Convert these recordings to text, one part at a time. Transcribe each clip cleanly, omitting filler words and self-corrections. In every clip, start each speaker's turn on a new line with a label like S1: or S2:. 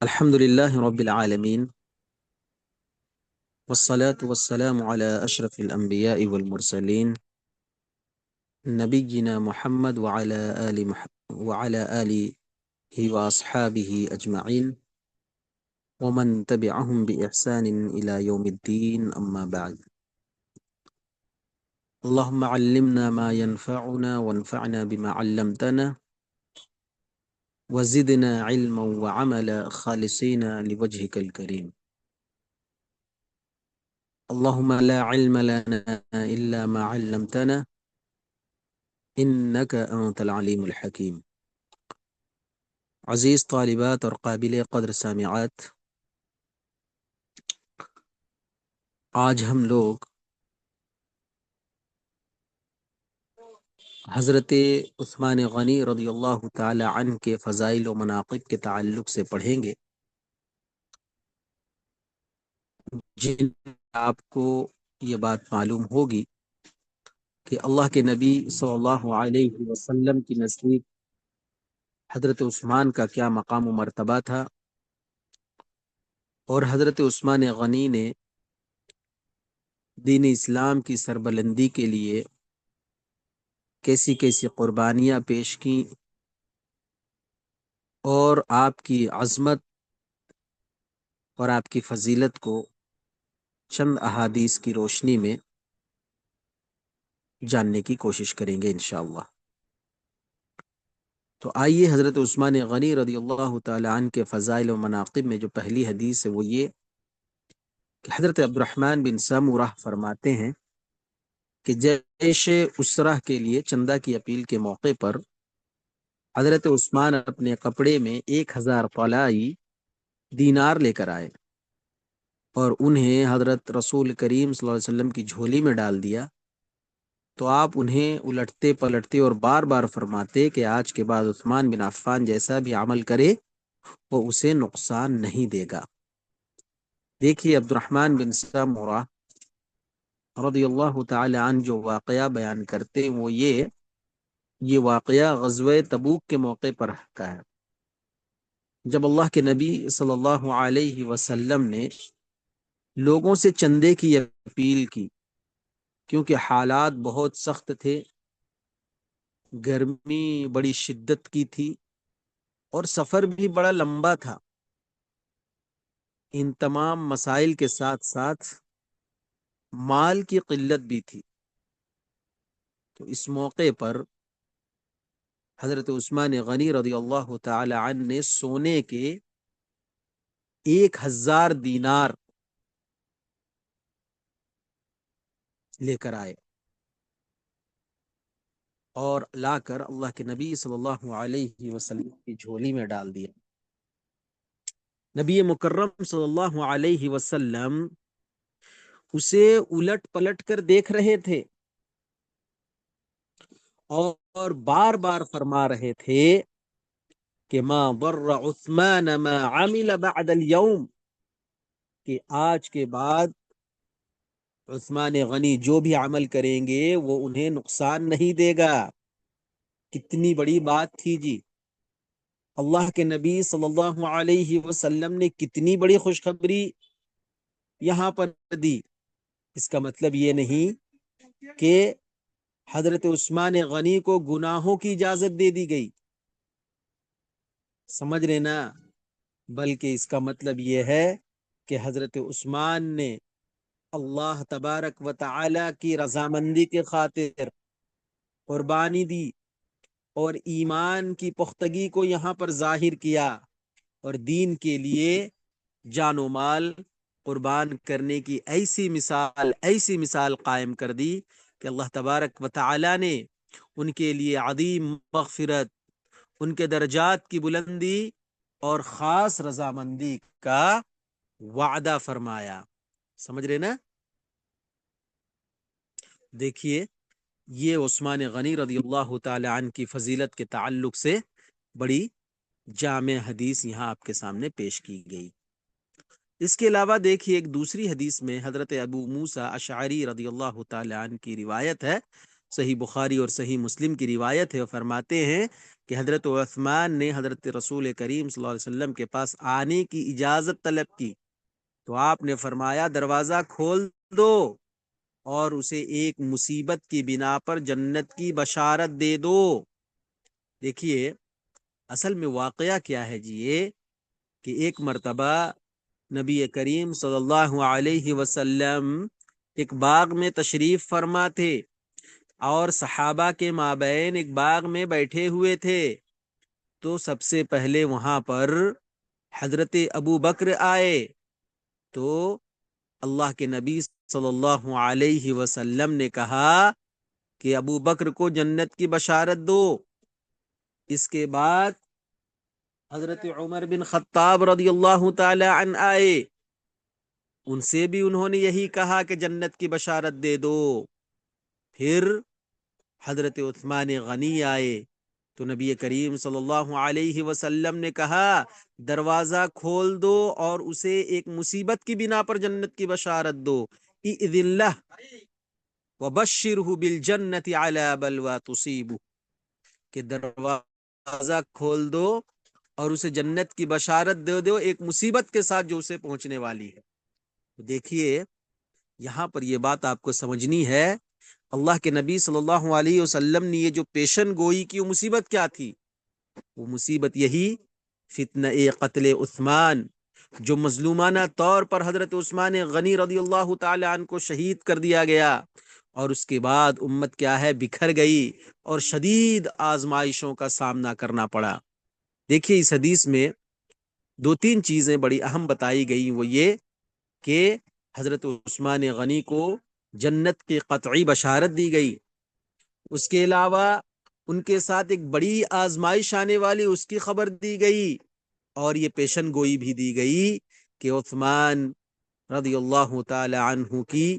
S1: الحمد لله رب العالمين، والصلاة والسلام على أشرف الأنبياء والمرسلين نبينا محمد وعلى آله وأصحابه أجمعين ومن تبعهم بإحسان إلى يوم الدين، أما بعد. اللهم علمنا ما ينفعنا وانفعنا بما علمتنا وزدنا علما وعملا خالصين لوجهك الكريم. اللهم لا علم لنا إلا ما علمتنا إنك أنت العليم الحكيم. عزیز طالبات اور قابل قدر سامعات، آج ہم لوگ حضرت عثمان غنی رضی اللہ تعالی عنہ کے فضائل و مناقب کے تعلق سے پڑھیں گے، جن آپ کو یہ بات معلوم ہوگی کہ اللہ کے نبی صلی اللہ علیہ وسلم کی نزدیک حضرت عثمان کا کیا مقام و مرتبہ تھا، اور حضرت عثمان غنی نے دین اسلام کی سربلندی کے لیے کیسی کیسی قربانیاں پیش کی، اور آپ کی عظمت اور آپ کی فضیلت کو چند احادیث کی روشنی میں جاننے کی کوشش کریں گے انشاءاللہ۔ تو آئیے حضرت عثمان غنی رضی اللہ تعالی عنہ کے فضائل و مناقب میں جو پہلی حدیث ہے وہ یہ کہ حضرت عبد الرحمن بن سمورہ فرماتے ہیں کہ جیش اسرہ کے لیے چندہ کی اپیل کے موقع پر حضرت عثمان اپنے کپڑے میں 1000 طلائی دینار لے کر آئے اور انہیں حضرت رسول کریم صلی اللہ علیہ وسلم کی جھولی میں ڈال دیا، تو آپ انہیں الٹتے پلٹتے اور بار بار فرماتے کہ آج کے بعد عثمان بن عفان جیسا بھی عمل کرے وہ اسے نقصان نہیں دے گا۔ دیکھیے عبد الرحمن بن سمورہ رضی اللہ تعالی عنہ جو واقعہ بیان کرتے ہیں وہ یہ واقعہ غزوہ تبوک کے موقع پر کا ہے، جب اللہ کے نبی صلی اللہ علیہ وسلم نے لوگوں سے چندے کی اپیل کی، کیونکہ حالات بہت سخت تھے، گرمی بڑی شدت کی تھی اور سفر بھی بڑا لمبا تھا۔ ان تمام مسائل کے ساتھ ساتھ مال کی قلت بھی تھی، تو اس موقع پر حضرت عثمان غنی رضی اللہ تعالی عنہ نے سونے کے 1000 دینار لے کر آئے اور لا کر اللہ کے نبی صلی اللہ علیہ وسلم کی جھولی میں ڈال دیا۔ نبی مکرم صلی اللہ علیہ وسلم اسے الٹ پلٹ کر دیکھ رہے تھے اور بار بار فرما رہے تھے کہ ما ضر عثمان ما عمل بعد اليوم، کہ آج کے بعد عثمان غنی جو بھی عمل کریں گے وہ انہیں نقصان نہیں دے گا۔ کتنی بڑی بات تھی جی، اللہ کے نبی صلی اللہ علیہ وسلم نے کتنی بڑی خوشخبری یہاں پر دی۔ اس کا مطلب یہ نہیں کہ حضرت عثمان غنی کو گناہوں کی اجازت دے دی گئی، سمجھ رہے نا، بلکہ اس کا مطلب یہ ہے کہ حضرت عثمان نے اللہ تبارک و تعالی کی رضامندی کے خاطر قربانی دی اور ایمان کی پختگی کو یہاں پر ظاہر کیا، اور دین کے لیے جان و مال قربان کرنے کی ایسی مثال قائم کر دی کہ اللہ تبارک و تعالی نے ان کے لیے عظیم مغفرت، ان کے درجات کی بلندی اور خاص رضامندی کا وعدہ فرمایا۔ سمجھ رہے نا؟ دیکھیے یہ عثمان غنی رضی اللہ تعالی عنہ کی فضیلت کے تعلق سے بڑی جامع حدیث یہاں آپ کے سامنے پیش کی گئی۔ اس کے علاوہ دیکھیے ایک دوسری حدیث میں حضرت ابو موسیٰ اشعری رضی اللہ تعالی عنہ کی روایت ہے، صحیح بخاری اور صحیح مسلم کی روایت ہے، فرماتے ہیں کہ حضرت عثمان نے حضرت رسول کریم صلی اللہ علیہ وسلم کے پاس آنے کی اجازت طلب کی، تو آپ نے فرمایا دروازہ کھول دو اور اسے ایک مصیبت کی بنا پر جنت کی بشارت دے دو۔ دیکھیے اصل میں واقعہ کیا ہے جی، یہ کہ ایک مرتبہ نبی کریم صلی اللہ علیہ وسلم ایک باغ میں تشریف فرما تھے اور صحابہ کے مابین ایک باغ میں بیٹھے ہوئے تھے، تو سب سے پہلے وہاں پر حضرت ابو بکر آئے، تو اللہ کے نبی صلی اللہ علیہ وسلم نے کہا کہ ابو بکر کو جنت کی بشارت دو۔ اس کے بعد حضرت عمر بن خطاب رضی اللہ تعالی عنہ آئے، ان سے بھی انہوں نے یہی کہا کہ جنت کی بشارت دے دو۔ پھر حضرت عثمان غنی آئے، تو نبی کریم صلی اللہ علیہ وسلم نے کہا دروازہ کھول دو اور اسے ایک مصیبت کی بنا پر جنت کی بشارت دو، اِذن لہ وبشرہ بالجنت علی بلوى تصیبہ، کہ دروازہ کھول دو اور اسے جنت کی بشارت دے دو ایک مصیبت کے ساتھ جو اسے پہنچنے والی ہے۔ دیکھیے یہاں پر یہ بات آپ کو سمجھنی ہے، اللہ کے نبی صلی اللہ علیہ وسلم نے یہ جو پیشن گوئی کی وہ مصیبت کیا تھی؟ وہ مصیبت یہی فتنہ قتل عثمان، جو مظلومانہ طور پر حضرت عثمان غنی رضی اللہ تعالی عنہ کو شہید کر دیا گیا، اور اس کے بعد امت کیا ہے بکھر گئی اور شدید آزمائشوں کا سامنا کرنا پڑا۔ دیکھیے اس حدیث میں دو تین چیزیں بڑی اہم بتائی گئی، وہ یہ کہ حضرت عثمان غنی کو جنت کی قطعی بشارت دی گئی، اس کے علاوہ ان کے ساتھ ایک بڑی آزمائش آنے والی اس کی خبر دی گئی، اور یہ پیشن گوئی بھی دی گئی کہ عثمان رضی اللہ تعالی عنہ کی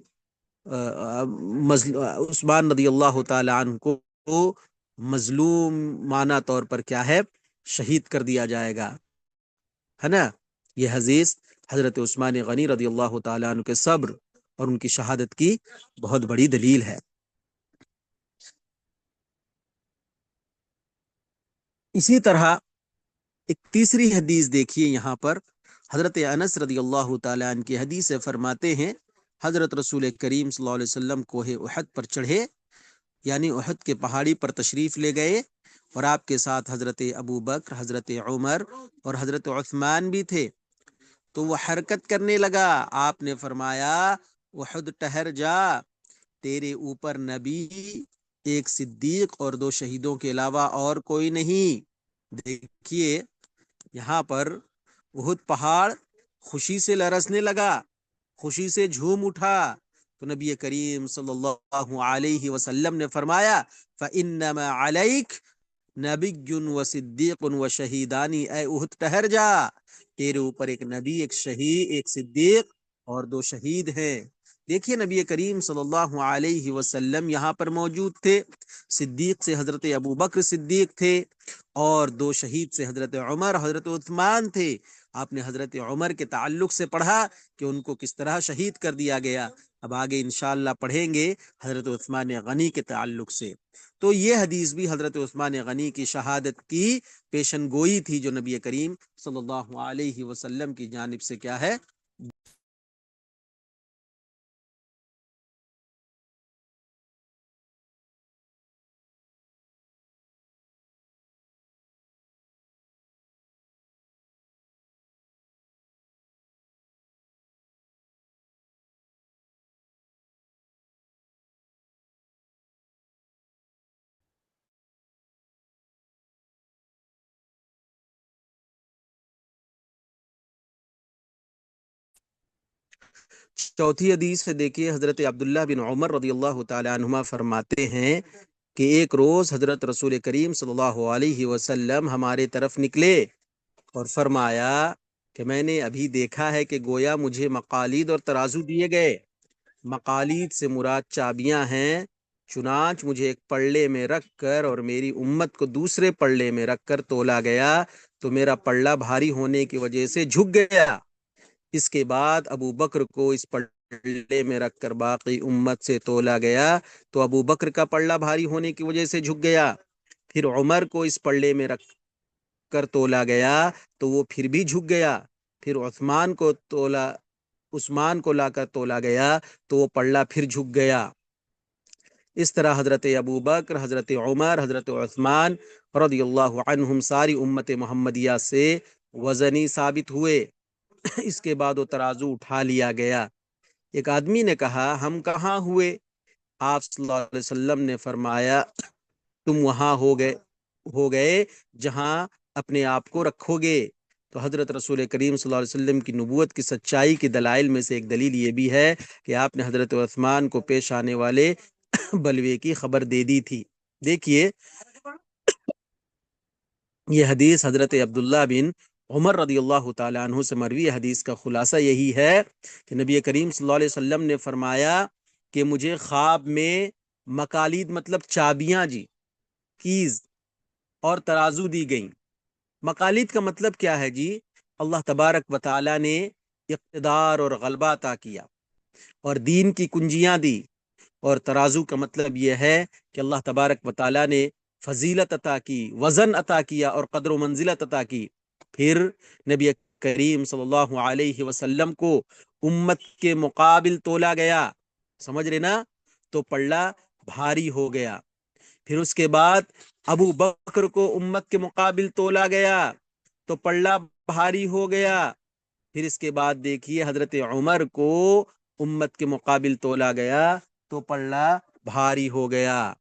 S1: عثمان رضی اللہ تعالی عنہ کو مظلوم معنی طور پر کیا ہے شہید کر دیا جائے گا، ہے نا۔ یہ حدیث حضرت عثمان غنی رضی اللہ تعالی عنہ کے صبر اور ان کی شہادت کی بہت بڑی دلیل ہے۔ اسی طرح ایک تیسری حدیث دیکھیے یہاں پر، حضرت انس رضی اللہ تعالی عنہ کی حدیث سے فرماتے ہیں حضرت رسول کریم صلی اللہ علیہ وسلم کوہ احد پر چڑھے، یعنی احد کے پہاڑی پر تشریف لے گئے، اور آپ کے ساتھ حضرت ابو بکر، حضرت عمر اور حضرت عثمان بھی تھے، تو وہ حرکت کرنے لگا۔ آپ نے فرمایا احد ٹہر جا، تیرے اوپر نبی، ایک صدیق اور دو شہیدوں کے علاوہ اور کوئی نہیں۔ دیکھیے یہاں پر احد پہاڑ خوشی سے لرزنے لگا، خوشی سے جھوم اٹھا، تو نبی کریم صلی اللہ علیہ وسلم نے فرمایا فَإِنَّمَا عَلَيْكَ نَبِيٌّ وَصِدِّيقٌ وَشَهِيدَانِ، اے احد ٹہر جا، تیرے اوپر ایک نبی، ایک شہید، ایک صدیق اور دو شہید ہیں۔ دیکھیے نبی کریم صلی اللہ علیہ وسلم یہاں پر موجود تھے، صدیق سے حضرت ابو بکر صدیق تھے، اور دو شہید سے حضرت عمر، حضرت عثمان تھے۔ آپ نے حضرت عمر کے تعلق سے پڑھا کہ ان کو کس طرح شہید کر دیا گیا، اب آگے انشاءاللہ پڑھیں گے حضرت عثمان غنی کے تعلق سے۔ تو یہ حدیث بھی حضرت عثمان غنی کی شہادت کی پیشن گوئی تھی، جو نبی کریم صلی اللہ علیہ وسلم کی جانب سے کیا ہے چوتھی حدیث سے دیکھیے حضرت عبداللہ بن عمر رضی اللہ تعالی عنہما فرماتے ہیں کہ ایک روز حضرت رسول کریم صلی اللہ علیہ وسلم ہمارے طرف نکلے اور فرمایا کہ میں نے ابھی دیکھا ہے کہ گویا مجھے مقالید اور ترازو دیے گئے، مقالید سے مراد چابیاں ہیں، چنانچہ مجھے ایک پلڑے میں رکھ کر اور میری امت کو دوسرے پلڑے میں رکھ کر تولا گیا، تو میرا پلڑا بھاری ہونے کی وجہ سے جھک گیا۔ اس کے بعد ابو بکر کو اس پلڑے میں رکھ کر باقی امت سے تولا گیا تو ابو بکر کا پلڑا بھاری ہونے کی وجہ سے جھک گیا، پھر عمر کو اس پلڑے میں رکھ کر تولا گیا تو وہ پھر بھی جھک گیا، پھر عثمان کو لا کر تولا گیا تو وہ پلڑا پھر جھک گیا۔ اس طرح حضرت ابو بکر، حضرت عمر، حضرت عثمان رضی اللہ عنہم ساری امت محمدیہ سے وزنی ثابت ہوئے۔ اس کے بعد وہ ترازو اٹھا لیا گیا۔ ایک آدمی نے کہا ہم کہاں ہوئے؟ آپ صلی اللہ علیہ وسلم نے فرمایا تم وہاں ہو گئے جہاں اپنے آپ کو رکھو گے۔ تو حضرت رسول کریم صلی اللہ علیہ وسلم کی نبوت کی سچائی کی دلائل میں سے ایک دلیل یہ بھی ہے کہ آپ نے حضرت عثمان کو پیش آنے والے بلوے کی خبر دے دی تھی۔ دیکھیے یہ حدیث حضرت عبداللہ بن عمر رضی اللہ تعالیٰ عنہ سے مروی حدیث کا خلاصہ یہی ہے کہ نبی کریم صلی اللہ علیہ وسلم نے فرمایا کہ مجھے خواب میں مقالید مطلب چابیاں کیز اور ترازو دی گئیں۔ مقالید کا مطلب کیا ہے جی؟ اللہ تبارک و تعالیٰ نے اقتدار اور غلبہ عطا کیا اور دین کی کنجیاں دی، اور ترازو کا مطلب یہ ہے کہ اللہ تبارک و تعالیٰ نے فضیلت عطا کی، وزن عطا کیا اور قدر و منزلت عطا کی۔ پھر نبی کریم صلی اللہ علیہ وسلم کو امت کے مقابل تولا گیا، سمجھ رہے نا؟ تو پلڑا بھاری ہو گیا۔ پھر اس کے بعد ابو بکر کو امت کے مقابل تولا گیا تو پلڑا بھاری ہو گیا۔ پھر اس کے بعد دیکھیے حضرت عمر کو امت کے مقابل تولا گیا تو پلڑا بھاری ہو گیا۔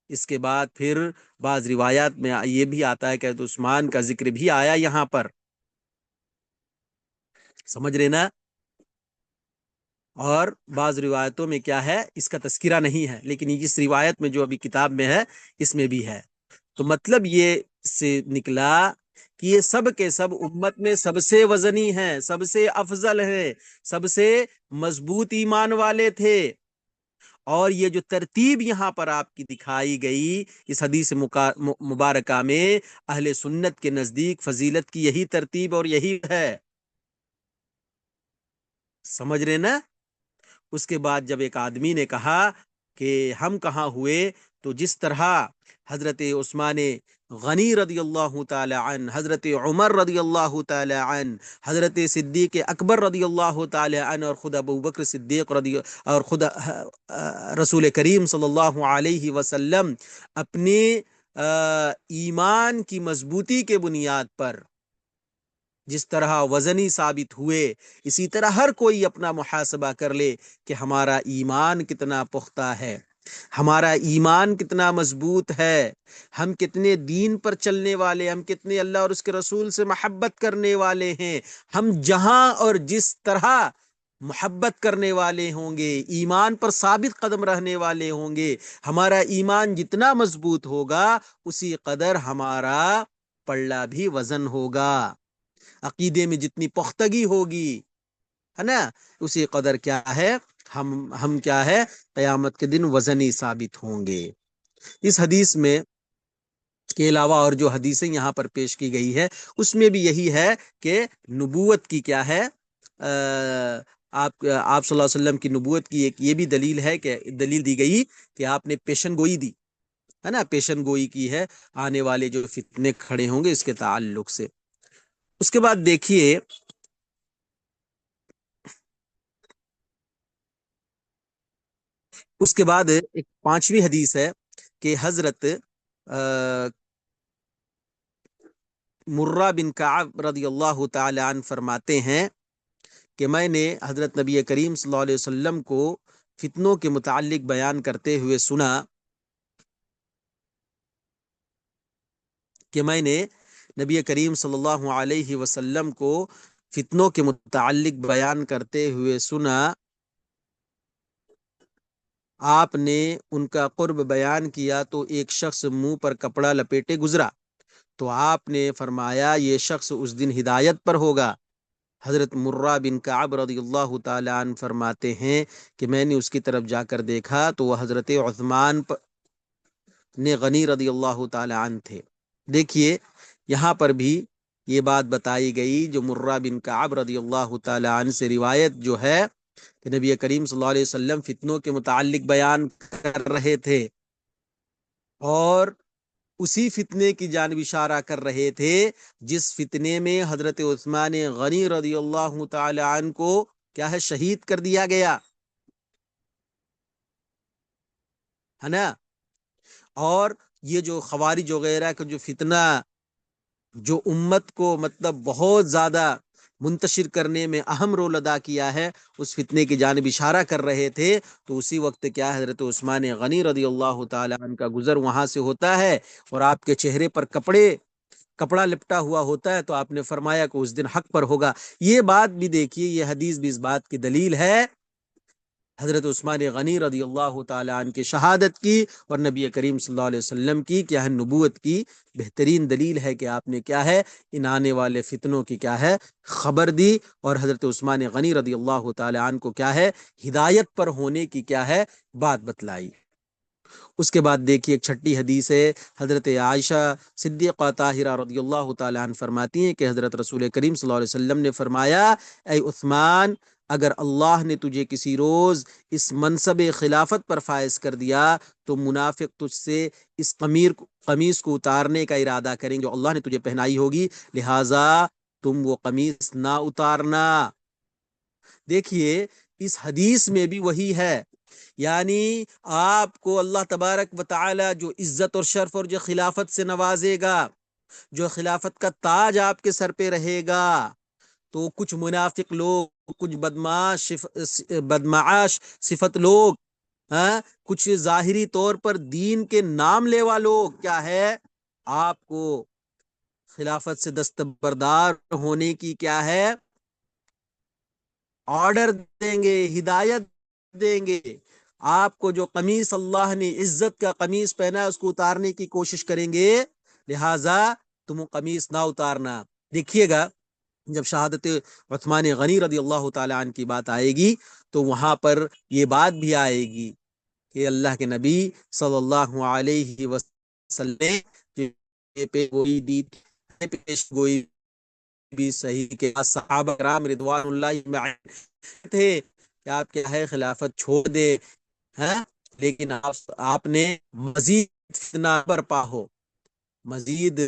S1: اس کے بعد پھر بعض روایات میں یہ بھی آتا ہے کہ حضرت عثمان کا ذکر بھی آیا یہاں پر، سمجھ رہے نا؟ اور بعض روایتوں میں کیا ہے اس کا تذکرہ نہیں ہے، لیکن اس روایت میں جو ابھی کتاب میں ہے اس میں بھی ہے۔ تو مطلب یہ سے نکلا کہ یہ سب کے سب امت میں سب سے وزنی ہیں، سب سے افضل ہیں، سب سے مضبوط ایمان والے تھے۔ اور یہ جو ترتیب یہاں پر آپ کی دکھائی گئی اس حدیث مبارکہ میں، اہل سنت کے نزدیک فضیلت کی یہی ترتیب اور یہی ہے، سمجھ رہے نا؟ اس کے بعد جب ایک آدمی نے کہا کہ ہم کہاں ہوئے، تو جس طرح حضرت عثمان غنی رضی اللہ تعالی عنہ، حضرت عمر رضی اللہ تعالی عنہ، حضرت صدیق اکبر رضی اللہ تعالی عنہ، اور خود ابو بکر صدیق اور خود رسول کریم صلی اللہ علیہ وسلم اپنے ایمان کی مضبوطی کے بنیاد پر جس طرح وزنی ثابت ہوئے، اسی طرح ہر کوئی اپنا محاسبہ کر لے کہ ہمارا ایمان کتنا پختہ ہے، ہمارا ایمان کتنا مضبوط ہے، ہم کتنے دین پر چلنے والے، ہم کتنے اللہ اور اس کے رسول سے محبت کرنے والے ہیں۔ ہم جہاں اور جس طرح محبت کرنے والے ہوں گے، ایمان پر ثابت قدم رہنے والے ہوں گے، ہمارا ایمان جتنا مضبوط ہوگا اسی قدر ہمارا پلڑا بھی وزن ہوگا، عقیدے میں جتنی پختگی ہوگی، ہے نا، اسی قدر کیا ہے ہم کیا ہے قیامت کے دن وزنی ثابت ہوں گے۔ اس حدیث میں کے علاوہ اور جو حدیثیں یہاں پر پیش کی گئی ہے اس میں بھی یہی ہے کہ نبوت کی کیا ہے آپ صلی اللہ علیہ وسلم کی نبوت کی ایک یہ بھی دلیل ہے کہ دلیل دی گئی کہ آپ نے پیشن گوئی دی ہے نا، پیشن گوئی کی ہے آنے والے جو فتنے کھڑے ہوں گے اس کے تعلق سے۔ اس کے بعد دیکھیے اس کے بعد ایک پانچویں حدیث ہے کہ حضرت مرہ بن کعب رضی اللہ تعالی عنہ فرماتے ہیں کہ میں نے حضرت نبی کریم صلی اللہ علیہ وسلم کو فتنوں کے متعلق بیان کرتے ہوئے سنا کہ میں نے نبی کریم صلی اللہ علیہ وسلم کو فتنوں کے متعلق بیان کرتے ہوئے سنا، آپ نے ان کا قرب بیان کیا تو ایک شخص منہ پر کپڑا لپیٹے گزرا، تو آپ نے فرمایا یہ شخص اس دن ہدایت پر ہوگا۔ حضرت مرہ بن کعب رضی اللہ تعالی عنہ فرماتے ہیں کہ میں نے اس کی طرف جا کر دیکھا تو وہ حضرت عثمان نے غنی رضی اللہ تعالی عنہ تھے۔ دیکھیے یہاں پر بھی یہ بات بتائی گئی جو مرہ بن کعب رضی اللہ تعالی عنہ سے روایت جو ہے کہ نبی کریم صلی اللہ علیہ وسلم فتنوں کے متعلق بیان کر رہے تھے اور اسی فتنے کی جانب اشارہ کر رہے تھے جس فتنے میں حضرت عثمان غنی رضی اللہ تعالی عنہ کو کیا ہے شہید کر دیا گیا ہے نا۔ اور یہ جو خوارج وغیرہ کا جو فتنہ جو امت کو مطلب بہت زیادہ منتشر کرنے میں اہم رول ادا کیا ہے، اس فتنے کی جانب اشارہ کر رہے تھے۔ تو اسی وقت کیا حضرت عثمان غنی رضی اللہ تعالی عنہ کا گزر وہاں سے ہوتا ہے اور آپ کے چہرے پر کپڑا لپٹا ہوا ہوتا ہے، تو آپ نے فرمایا کہ اس دن حق پر ہوگا۔ یہ بات بھی دیکھیے، یہ حدیث بھی اس بات کی دلیل ہے، حضرت عثمان غنی رضی اللہ تعالی عنہ کی شہادت کی اور نبی کریم صلی اللہ علیہ وسلم کی کیا ہے نبوت کی بہترین دلیل ہے کہ آپ نے کیا ہے ان آنے والے فتنوں کی کیا ہے خبر دی، اور حضرت عثمان غنی رضی اللہ تعالی عنہ کو کیا ہے ہدایت پر ہونے کی کیا ہے بات بتلائی۔ اس کے بعد دیکھیے ایک چھٹی حدیث ہے، حضرت عائشہ صدیقہ طاہرہ رضی اللہ تعالی عنہ فرماتی ہیں کہ حضرت رسول کریم صلی اللہ علیہ وسلم نے فرمایا، اے عثمان، اگر اللہ نے تجھے کسی روز اس منصب خلافت پر فائز کر دیا تو منافق تجھ سے اس قمیص کو اتارنے کا ارادہ کریں جو اللہ نے تجھے پہنائی ہوگی، لہٰذا تم وہ قمیص نہ اتارنا۔ دیکھیے اس حدیث میں بھی وہی ہے، یعنی آپ کو اللہ تبارک و تعالی جو عزت اور شرف اور جو خلافت سے نوازے گا، جو خلافت کا تاج آپ کے سر پہ رہے گا، تو کچھ منافق لوگ، کچھ بدمعاش صفت لوگ، کچھ ظاہری طور پر دین کے نام لیوا لوگ کیا ہے آپ کو خلافت سے دستبردار ہونے کی کیا ہے آرڈر دیں گے، ہدایت دیں گے، آپ کو جو قمیص اللہ نے عزت کا قمیص پہنا ہے اس کو اتارنے کی کوشش کریں گے، لہٰذا تم وہ قمیص نہ اتارنا۔ دیکھیے گا جب شہادت عثمان غنی رضی اللہ تعالی عنہ کی بات آئے گی تو وہاں پر یہ بات بھی آئے گی کہ اللہ کے نبی صلی اللہ علیہ وسلم نے پیش گوئی بھی صحیح کہ صحابہ کرام رضوان اللہ تھے کہ آپ کیا ہے خلافت چھوڑ دے، لیکن آپ نے مزید فتنہ برپا ہو، مزید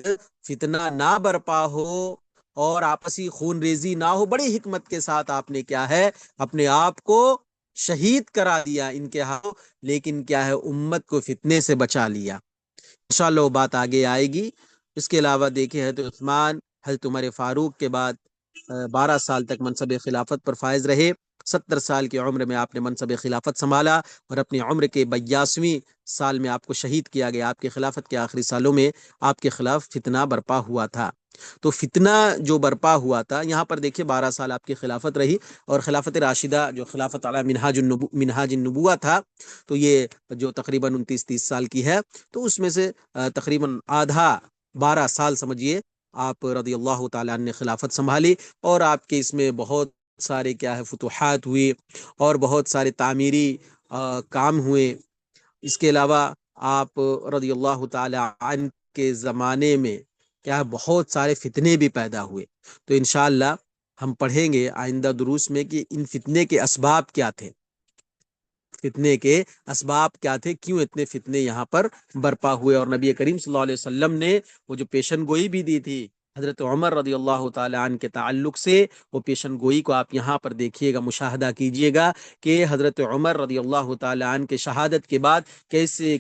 S1: فتنہ نہ برپا ہو اور آپسی خون ریزی نہ ہو، بڑی حکمت کے ساتھ آپ نے کیا ہے اپنے آپ کو شہید کرا دیا ان کے ہاتھوں، لیکن کیا ہے امت کو فتنے سے بچا لیا۔ انشاءاللہ وہ بات آگے آئے گی۔ اس کے علاوہ دیکھیں حضرت عثمان حضرت عمر فاروق کے بعد 12 سال تک منصب خلافت پر فائز رہے۔ 70 سال کی عمر میں آپ نے منصب خلافت سنبھالا اور اپنی عمر کے 82ویں سال میں آپ کو شہید کیا گیا۔ آپ کی خلافت کے آخری سالوں میں آپ کے خلاف فتنہ برپا ہوا تھا۔ تو فتنہ جو برپا ہوا تھا یہاں پر دیکھیے 12 سال آپ کی خلافت رہی، اور خلافت راشدہ جو خلافت علی منہاج النبوہ تھا تو یہ جو تقریباً 29-30 سال کی ہے، تو اس میں سے تقریباً آدھا 12 سال سمجھیے آپ رضی اللہ تعالیٰ عنہ نے خلافت سنبھالی، اور آپ کے اس میں بہت سارے کیا ہے فتوحات ہوئی اور بہت سارے تعمیری کام ہوئے۔ اس کے علاوہ آپ رضی اللہ تعالی عنہ کے زمانے میں کیا بہت سارے فتنے بھی پیدا ہوئے۔ تو انشاءاللہ ہم پڑھیں گے آئندہ دروس میں کہ ان فتنے کے اسباب کیا تھے، فتنے کے اسباب کیا تھے، کیوں اتنے فتنے یہاں پر برپا ہوئے، اور نبی کریم صلی اللہ علیہ وسلم نے وہ جو پیشن گوئی بھی دی تھی حضرت عمر رضی اللہ تعالی عنہ کے تعلق سے، وہ پیشن گوئی کو آپ یہاں پر دیکھیے گا، مشاہدہ کیجئے گا کہ حضرت عمر رضی اللہ تعالی عنہ کے شہادت کے بعد کیسے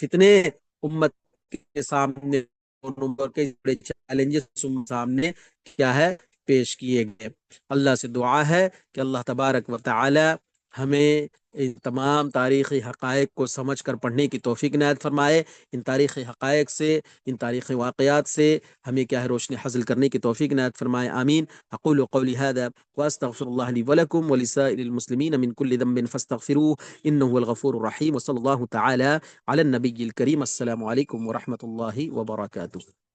S1: فتنے امت کے سامنے کئی بڑے چیلنجز سامنے کیا ہے پیش کیے گئے۔ اللہ سے دعا ہے کہ اللہ تبارک و تعالی ہمیں ان تمام تاریخی حقائق کو سمجھ کر پڑھنے کی توفیق عنایت فرمائے، ان تاریخی حقائق سے، ان تاریخی واقعات سے ہمیں کیا ہے روشنی حاصل کرنے کی توفیق عنایت فرمائے، آمین۔ اقول قولی هذا واستغفر الله لي ولكم ولسائر المسلمين من كل ذنب فاستغفروه انه هو الغفور الرحيم، وصلى الله تعالى على النبي الكريم۔ السلام عليكم ورحمة الله وبركاته۔